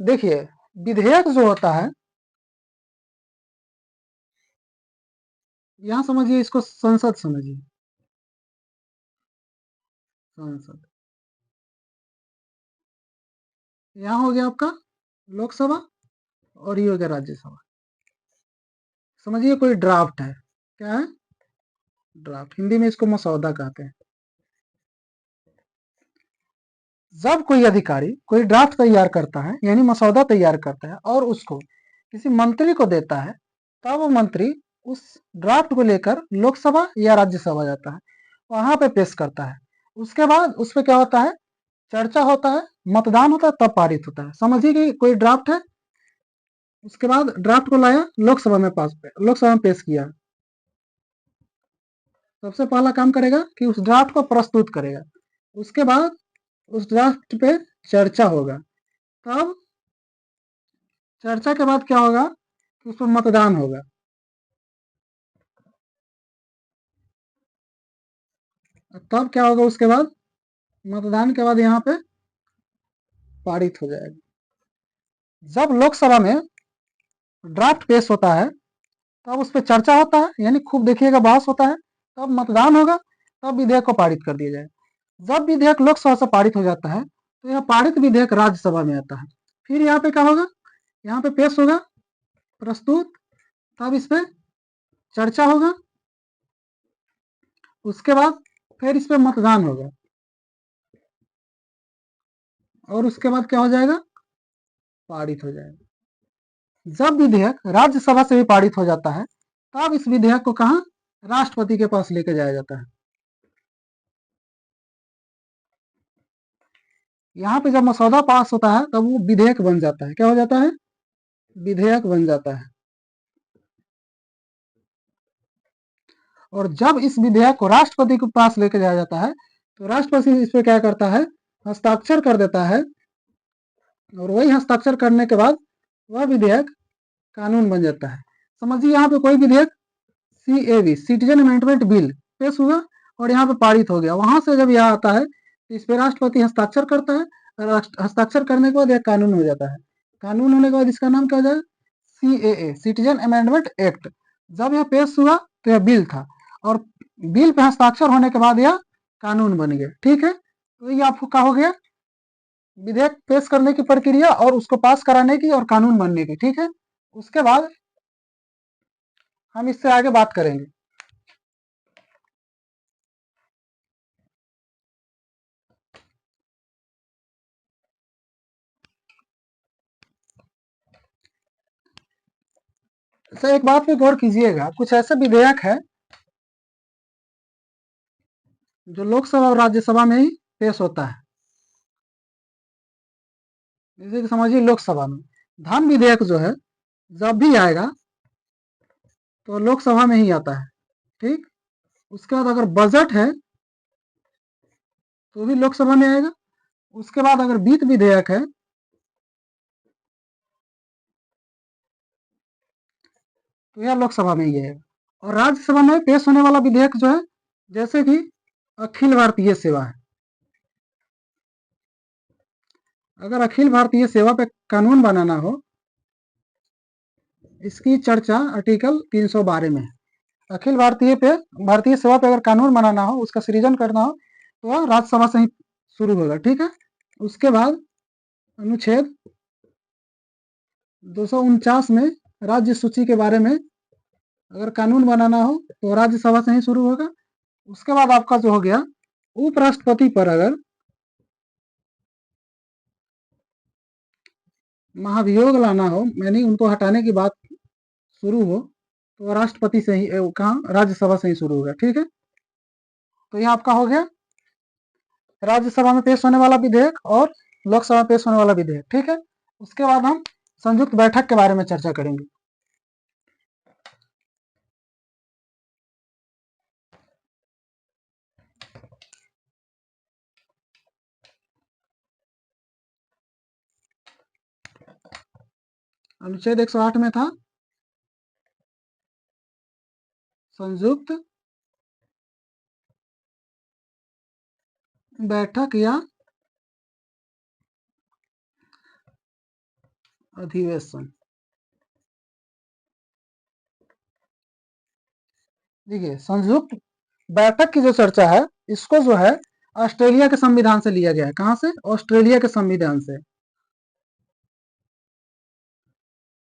देखिए, विधेयक जो होता है, यहाँ समझिए, इसको संसद समझिए, संसद। यहाँ हो गया आपका लोकसभा और ये हो गया राज्यसभा। समझिए कोई ड्राफ्ट है, क्या है? ड्राफ्ट, हिंदी में इसको मसौदा कहते हैं। जब कोई अधिकारी कोई ड्राफ्ट तैयार करता है, यानी मसौदा तैयार करता है और उसको किसी मंत्री को देता है, तब वो मंत्री उस ड्राफ्ट को लेकर लोकसभा या राज्यसभा जाता है, वहां पे पेश करता है। उसके बाद उस पर क्या होता है? चर्चा होता है, मतदान होता है, तब पारित होता है। समझिए कि कोई ड्राफ्ट है, उसके बाद ड्राफ्ट को लाया लोकसभा में पेश किया। सबसे पहला काम करेगा कि उस ड्राफ्ट को प्रस्तुत करेगा। उसके बाद उस ड्राफ्ट पे चर्चा होगा। तब चर्चा के बाद क्या होगा कि उस पर मतदान होगा। तब क्या होगा? उसके बाद मतदान के बाद यहाँ पे पारित हो जाएगा। जब लोकसभा में ड्राफ्ट पेश होता है, तब उस पर चर्चा होता है, यानी खूब देखिएगा बहस होता है। तब मतदान होगा, तब विधेयक को पारित कर दिया जाए। जब विधेयक लोकसभा से पारित हो जाता है, तो यह पारित विधेयक राज्यसभा में आता है। फिर यहाँ पे क्या होगा? यहाँ पे पेश होगा, प्रस्तुत, तब इस पे चर्चा होगा। उसके बाद फिर इस पे मतदान होगा और उसके बाद क्या हो जाएगा? पारित हो जाएगा। जब विधेयक राज्यसभा से भी पारित हो जाता है, तब इस विधेयक को कहा? राष्ट्रपति के पास लेके जाया जाता है। यहाँ पे जब मसौदा पास होता है, तब वो विधेयक बन जाता है। क्या हो जाता है? विधेयक बन जाता है। और जब इस विधेयक को राष्ट्रपति के पास लेके जाया जाता है, तो राष्ट्रपति इस पे क्या करता है? हस्ताक्षर कर देता है। और वही हस्ताक्षर करने के बाद वह विधेयक कानून बन जाता है। समझिए यहाँ पे कोई विधेयक CAB, सिटीजन अमेंडमेंट बिल, पेश हुआ और यहाँ पे पारित हो गया। वहां से जब यह आता है, तो इस पे राष्ट्रपति हस्ताक्षर करता है। हस्ताक्षर करने के बाद यह कानून हो जाता है। कानून होने के बाद इसका नाम क्या हो जाएगा? CAA, citizen amendment act. जब यह पेश हुआ तो यह बिल था, और बिल पे हस्ताक्षर होने के बाद यह कानून बन गया। ठीक है, तो ये आपको क्या हो गया? विधेयक पेश करने की प्रक्रिया और उसको पास कराने की और कानून बनने की। ठीक है, उसके बाद हम इससे आगे बात करेंगे। सर एक बात पे गौर कीजिएगा, कुछ ऐसे विधेयक है जो लोकसभा और राज्यसभा में ही पेश होता है। जैसे कि समझिए लोकसभा में धन विधेयक जो है, जब भी आएगा तो लोकसभा में ही आता है। ठीक, उसके बाद अगर बजट है तो भी लोकसभा में आएगा। उसके बाद अगर वित्त विधेयक है तो यह लोकसभा में ही आएगा। और राज्यसभा में पेश होने वाला विधेयक जो है, जैसे कि अखिल भारतीय सेवा है। अगर अखिल भारतीय सेवा पे कानून बनाना हो, इसकी चर्चा आर्टिकल 312 में है। अखिल भारतीय सेवा पे अगर कानून बनाना हो, उसका सृजन करना हो, तो वह राज्यसभा से ही शुरू होगा। ठीक है, उसके बाद अनुच्छेद 249 में राज्य सूची के बारे में अगर कानून बनाना हो तो राज्यसभा से ही शुरू होगा। उसके बाद आपका जो हो गया, उपराष्ट्रपति पर अगर महाभियोग लाना हो, यानी उनको हटाने की बात शुरू हो, तो राष्ट्रपति से ही कहा? राज्यसभा से ही शुरू होगा। ठीक है, तो यह आपका हो गया राज्यसभा में पेश होने वाला विधेयक और लोकसभा में पेश होने वाला विधेयक। ठीक है, उसके बाद हम संयुक्त बैठक के बारे में चर्चा करेंगे। अनुच्छेद 108 में था संयुक्त बैठक या अधिवेशन। देखिए, संयुक्त बैठक की जो चर्चा है, इसको जो है ऑस्ट्रेलिया के संविधान से लिया गया है। कहां से? ऑस्ट्रेलिया के संविधान से।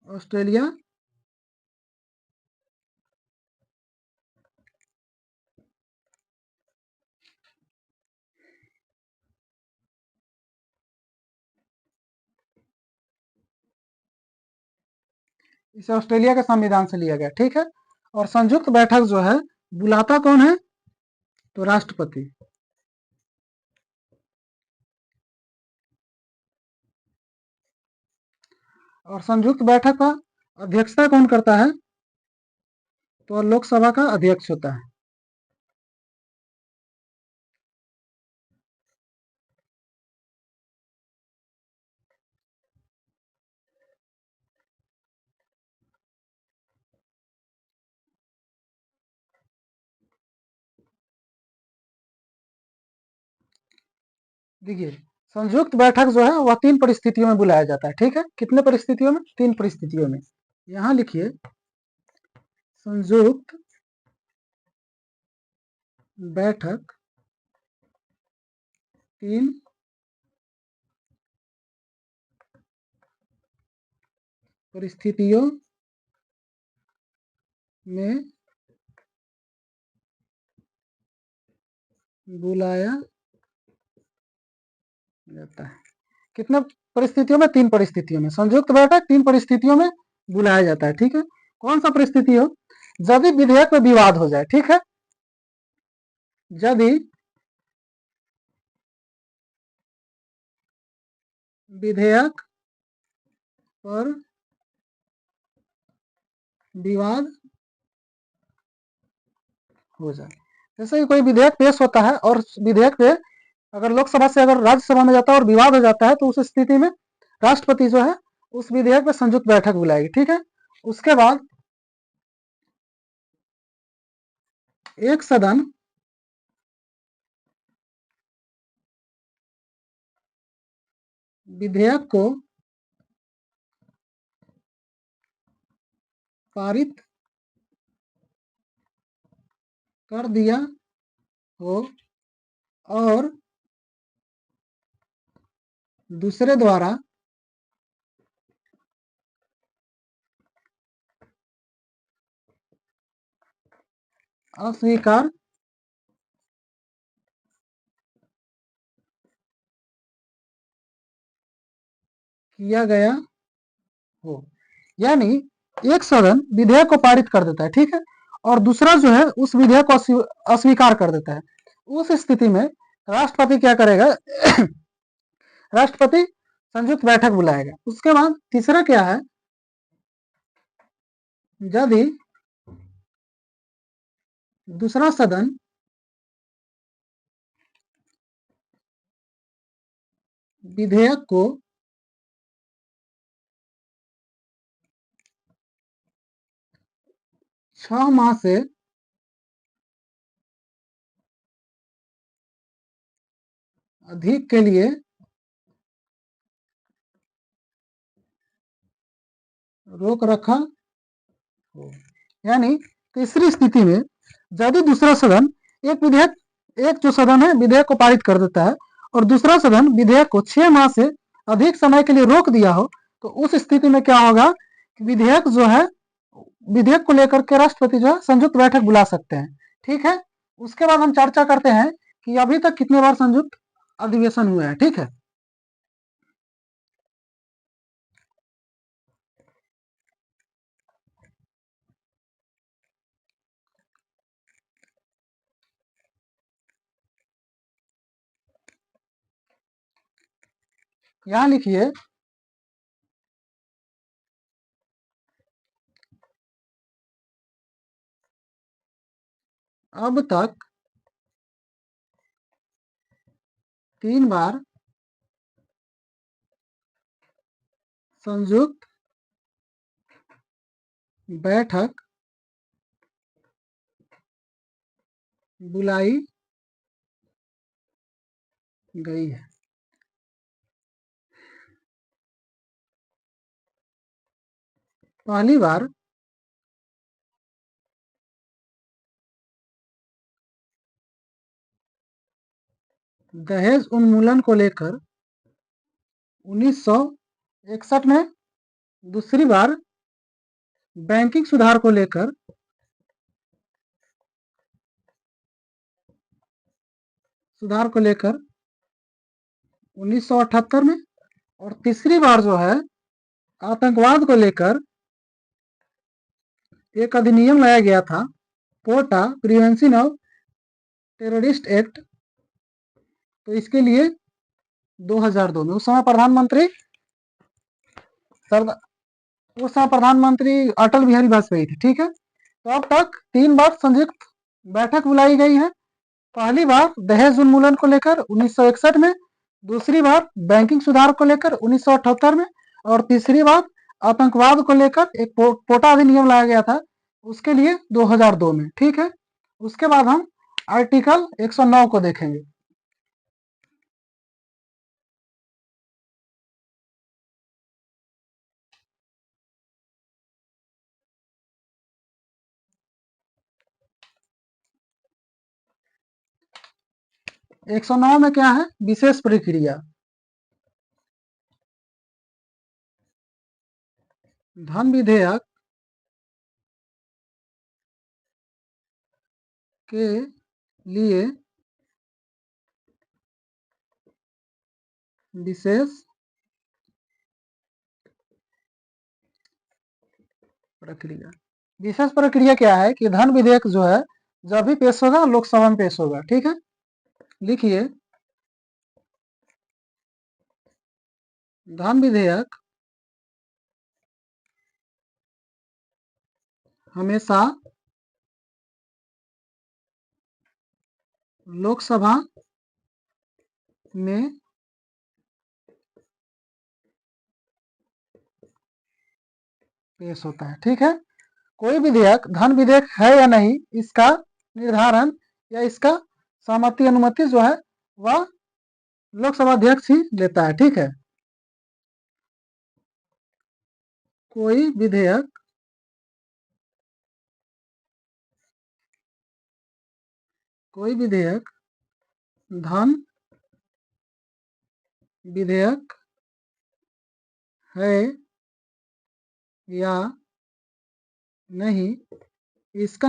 ऑस्ट्रेलिया इसे ऑस्ट्रेलिया के संविधान से लिया गया, ठीक है। और संयुक्त बैठक जो है, बुलाता कौन है? तो राष्ट्रपति। और संयुक्त बैठक का अध्यक्षता कौन करता है? तो लोकसभा का अध्यक्ष होता है। देखिए, संयुक्त बैठक जो है वह 3 परिस्थितियों में बुलाया जाता है, ठीक है। कितने परिस्थितियों में? 3 परिस्थितियों में। यहां लिखिए, संयुक्त बैठक 3 परिस्थितियों में बुलाया जाता है। कितने परिस्थितियों में? 3 परिस्थितियों में। संयुक्त बैठक 3 परिस्थितियों में बुलाया जाता है, ठीक है। कौन सा परिस्थिति हो? यदि विधेयक में विवाद हो जाए, ठीक है। यदि विधेयक पर विवाद हो जाए, जैसे कि कोई विधेयक पेश होता है और विधेयक पे अगर लोकसभा से अगर राज्यसभा में जाता है और विवाद हो जाता है, तो उस स्थिति में राष्ट्रपति जो है उस विधेयक पे संयुक्त बैठक बुलाएगी, ठीक है। उसके बाद एक सदन विधेयक को पारित कर दिया हो और दूसरे द्वारा अस्वीकार किया गया हो। यानी एक सदन विधेयक को पारित कर देता है, ठीक है, और दूसरा जो है उस विधेयक को अस्वीकार कर देता है। उस स्थिति में राष्ट्रपति क्या करेगा? राष्ट्रपति संयुक्त बैठक बुलाएगा। उसके बाद तीसरा क्या है? यदि दूसरा सदन विधेयक को छह माह से अधिक के लिए रोक रखा हो। यानी तीसरी स्थिति में यदि दूसरा सदन एक जो सदन है विधेयक को पारित कर देता है और दूसरा सदन विधेयक को 6 माह से अधिक समय के लिए रोक दिया हो, तो उस स्थिति में क्या होगा कि विधेयक जो है, विधेयक को लेकर के राष्ट्रपति जो है संयुक्त बैठक बुला सकते हैं, ठीक है। उसके बाद हम चर्चा करते हैं कि अभी तक कितने बार संयुक्त अधिवेशन हुए हैं, ठीक है। यहां लिखिए, अब तक 3 बार संयुक्त बैठक बुलाई गई है। पहली बार दहेज उन्मूलन को लेकर 1961 में, दूसरी बार बैंकिंग सुधार को लेकर 1978 में, और तीसरी बार जो है आतंकवाद को लेकर एक अधिनियम लाया गया था, पोटा प्रिवेंशन ऑफ टेररिस्ट एक्ट, तो इसके लिए 2002 में उस समय प्रधानमंत्री अटल बिहारी वाजपेयी थे। ठीक है, तो अब तक 3 बार संयुक्त बैठक बुलाई गई है। पहली बार दहेज उन्मूलन को लेकर 1961 में, दूसरी बार बैंकिंग सुधार को लेकर 1978 में, और तीसरी बार आतंकवाद को लेकर एक पोटा अधिनियम लाया गया था, उसके लिए 2002 में। ठीक है, उसके बाद हम आर्टिकल 109 को देखेंगे। एक सौ नौ में क्या है? विशेष प्रक्रिया। धन विधेयक के लिए विशेष प्रक्रिया। विशेष प्रक्रिया क्या है कि धन विधेयक जो है जब भी पेश होगा लोकसभा में पेश होगा। ठीक है, लिखिए धन विधेयक हमेशा लोकसभा में पेश होता है। ठीक है, कोई विधेयक धन विधेयक है या नहीं, इसका निर्धारण या इसका सहमति अनुमति जो है वह लोकसभा अध्यक्ष ही लेता है। ठीक है, कोई विधेयक धन विधेयक है या नहीं, इसका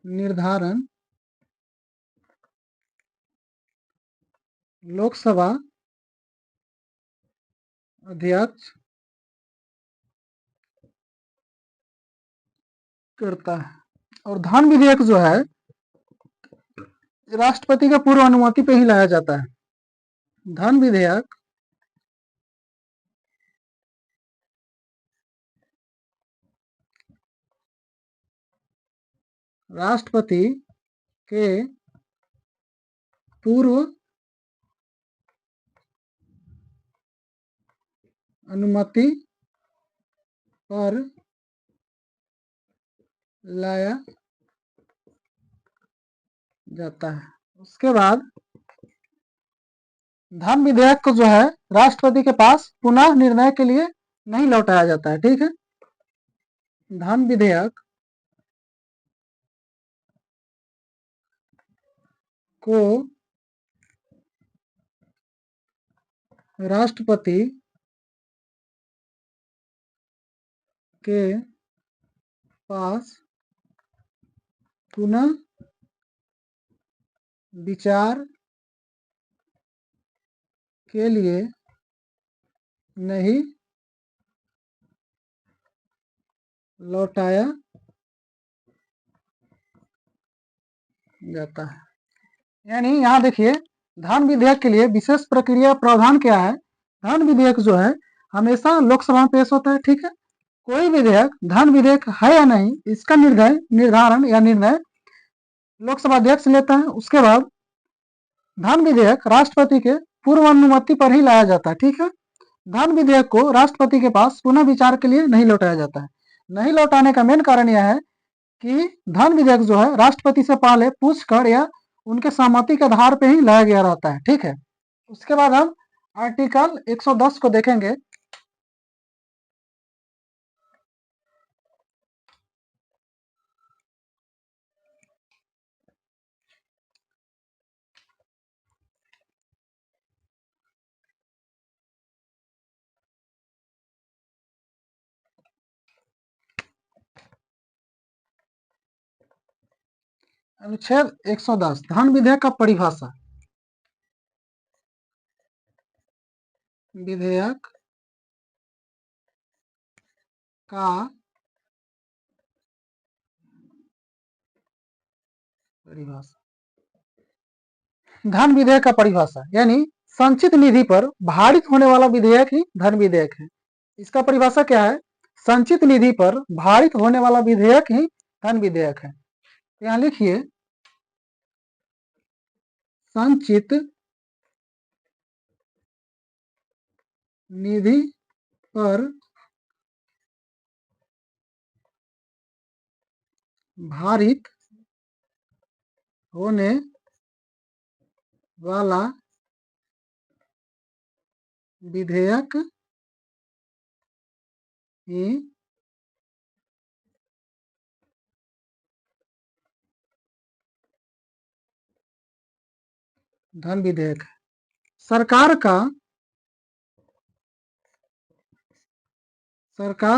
निर्धारण लोकसभा अध्यक्ष करता है। और धन विधेयक जो है राष्ट्रपति का पूर्व अनुमति पे ही लाया जाता है। धन विधेयक राष्ट्रपति के पूर्व अनुमति पर लाया जाता है। उसके बाद धन विधेयक को जो है राष्ट्रपति के पास पुनः निर्णय के लिए नहीं लौटाया जाता है। ठीक है, धन विधेयक को राष्ट्रपति के पास पुनः विचार के लिए नहीं लौटाया जाता है। यानी यहाँ देखिए धन विधेयक के लिए विशेष प्रक्रिया प्रावधान क्या है। धन विधेयक जो है हमेशा लोकसभा में पेश होता है। ठीक है, कोई विधेयक धन विधेयक है या नहीं, इसका निर्धारण या निर्णय लोकसभा अध्यक्ष लेता है। उसके बाद धन विधेयक राष्ट्रपति के पूर्व अनुमति पर ही लाया जाता है। ठीक है, धन विधेयक को राष्ट्रपति के पास पुनः विचार के लिए नहीं लौटाया जाता है। नहीं लौटाने का मेन कारण यह है कि धन विधेयक जो है राष्ट्रपति से पहले पूछकर या उनके सहमति के आधार पर ही लाया गया रहता है। ठीक है, उसके बाद हम आर्टिकल 110 को देखेंगे। अनुच्छेद 110 धन विधेयक का परिभाषा। विधेयक का परिभाषा। धन विधेयक का परिभाषा यानी संचित निधि पर भारित होने वाला विधेयक ही धन विधेयक है। इसका परिभाषा क्या है? संचित निधि पर भारित होने वाला विधेयक ही धन विधेयक है। यहां लिखिए, संचित निधि पर भारित होने वाला विधेयक ही धन विधेयक है। सरकार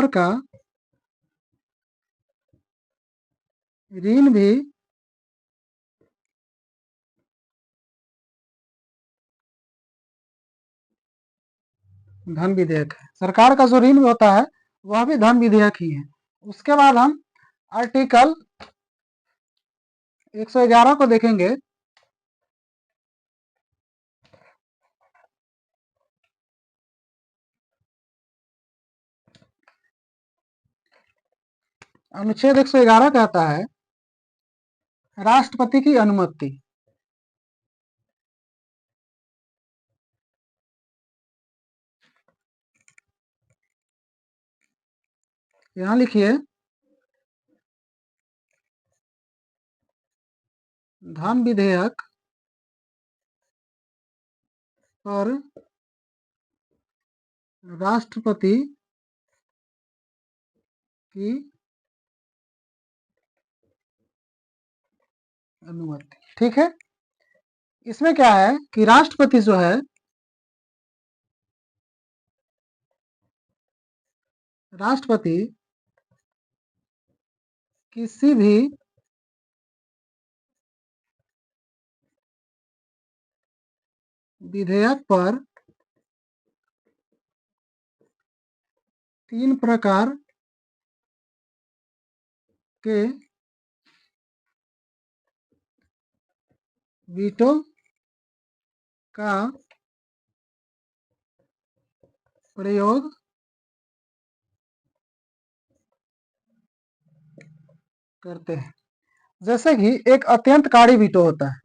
का ऋण भी धन विधेयक है। सरकार का जो ऋण होता है वह भी धन विधेयक ही है। उसके बाद हम आर्टिकल 111 को देखेंगे। अनुच्छेद 111 कहता है राष्ट्रपति की अनुमति। यहां लिखिए, धन विधेयक पर राष्ट्रपति की अनुमति। ठीक है, इसमें क्या है कि राष्ट्रपति जो है राष्ट्रपति किसी भी विधेयक पर 3 प्रकार के वीटो का प्रयोग करते हैं। जैसे कि एक अत्यंतकारी वीटो होता है।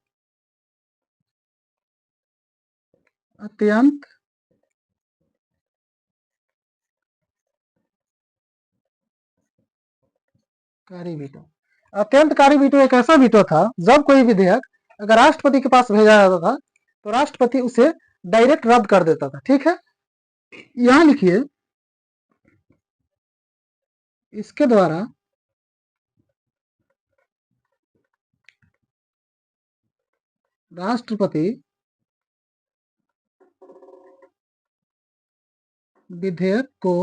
अत्यंतकारी वीटो एक ऐसा वीटो था जब कोई विधेयक अगर राष्ट्रपति के पास भेजा जाता था तो राष्ट्रपति उसे डायरेक्ट रद्द कर देता था। ठीक है, यहां लिखिए, इसके द्वारा राष्ट्रपति विधेयक को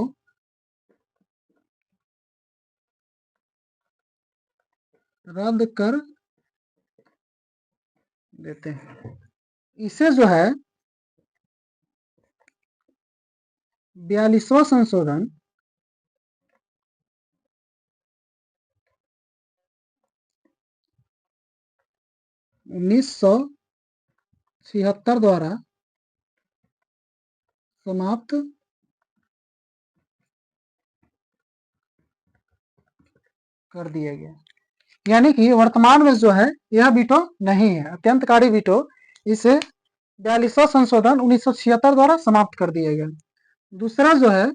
रद्द कर देते हैं। इसे जो है 42वां संशोधन 1976 द्वारा समाप्त कर दिया गया। यानी कि वर्तमान में जो है यह वीटो नहीं है, अत्यंतकारी वीटो। इसे 42वां संशोधन 1976 द्वारा समाप्त कर दिया गया। दूसरा जो है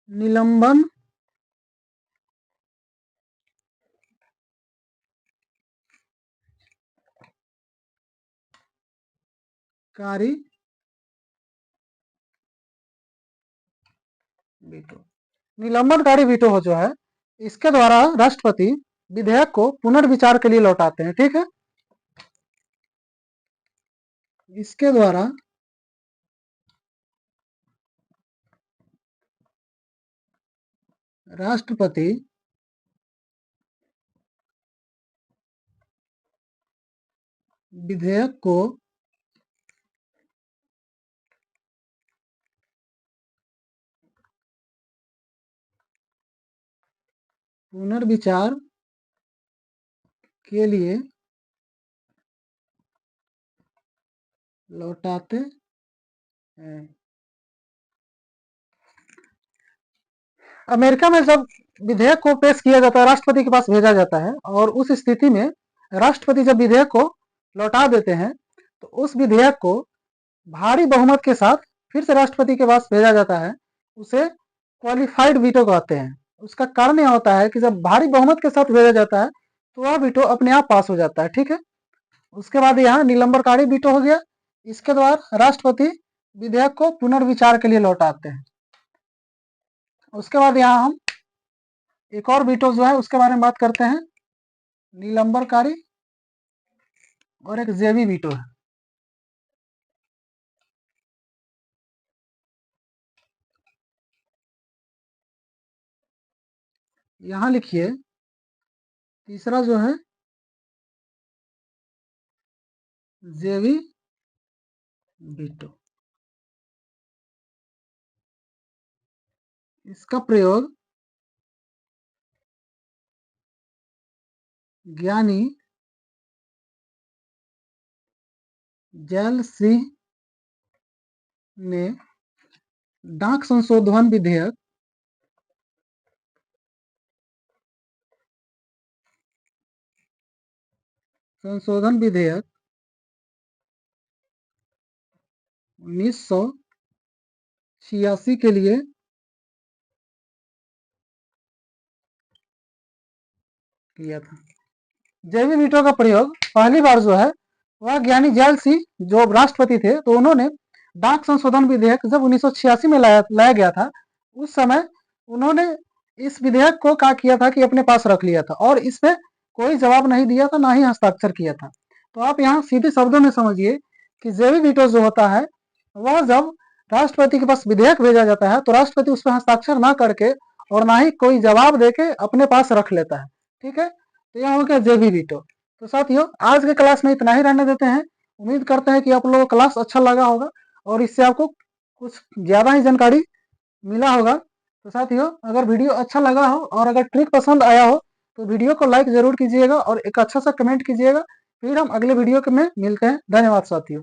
निलंबन कारी वीटो। निलंबनकारी वीटो हो जो है, इसके द्वारा राष्ट्रपति विधेयक को पुनर्विचार के लिए लौटाते हैं। ठीक है, इसके द्वारा राष्ट्रपति विधेयक को पुनर्विचार के लिए लौटाते हैं। अमेरिका में जब विधेयक को पेश किया जाता है, राष्ट्रपति के पास भेजा जाता है, और उस स्थिति में राष्ट्रपति जब विधेयक को लौटा देते हैं तो उस विधेयक को भारी बहुमत के साथ फिर से राष्ट्रपति के पास भेजा जाता है। उसे क्वालिफाइड वीटो कहते हैं। उसका कारण यह होता है कि जब भारी बहुमत के साथ भेजा जाता है तो वह वीटो अपने आप पास हो जाता है। ठीक है, उसके बाद यहाँ निलंबनकारी वीटो हो गया। इसके द्वारा राष्ट्रपति विधेयक को पुनर्विचार के लिए लौटाते हैं। उसके बाद यहाँ हम एक और वीटो जो है उसके बारे में बात करते हैं। निलंबनकारी और एक जेवी वीटो है। यहां लिखिए, तीसरा जो है जेवी वीटो। इसका प्रयोग ज्ञानी जैल सिंह ने डाक संशोधन विधेयक विधेयक 1986 के लिए किया था। जेवी वीटो का प्रयोग पहली बार जो है वह ज्ञानी जैल सिंह जो राष्ट्रपति थे, तो उन्होंने डाक संशोधन विधेयक जब 1986 में लाया गया था, उस समय उन्होंने इस विधेयक को क्या किया था कि अपने पास रख लिया था और इस पे कोई जवाब नहीं दिया था, ना ही हस्ताक्षर किया था। तो आप यहाँ सीधे शब्दों में समझिए कि जेवी वीटो जो होता है वह जब राष्ट्रपति के पास विधेयक भेजा जाता है तो राष्ट्रपति उस पर हस्ताक्षर ना करके और ना ही कोई जवाब देके अपने पास रख लेता है। ठीक है, तो यह हो गया जेवी वीटो। तो साथियों, आज के क्लास में इतना ही रहने देते हैं। उम्मीद करते हैं कि आप लोगों को क्लास अच्छा लगा होगा और इससे आपको कुछ ज़्यादा ही जानकारी मिला होगा। तो साथियों, अगर वीडियो अच्छा लगा हो और अगर ट्रिक पसंद आया हो तो वीडियो को लाइक ज़रूर कीजिएगा और एक अच्छा सा कमेंट कीजिएगा। फिर हम अगले वीडियो में मिलते हैं। धन्यवाद साथियों।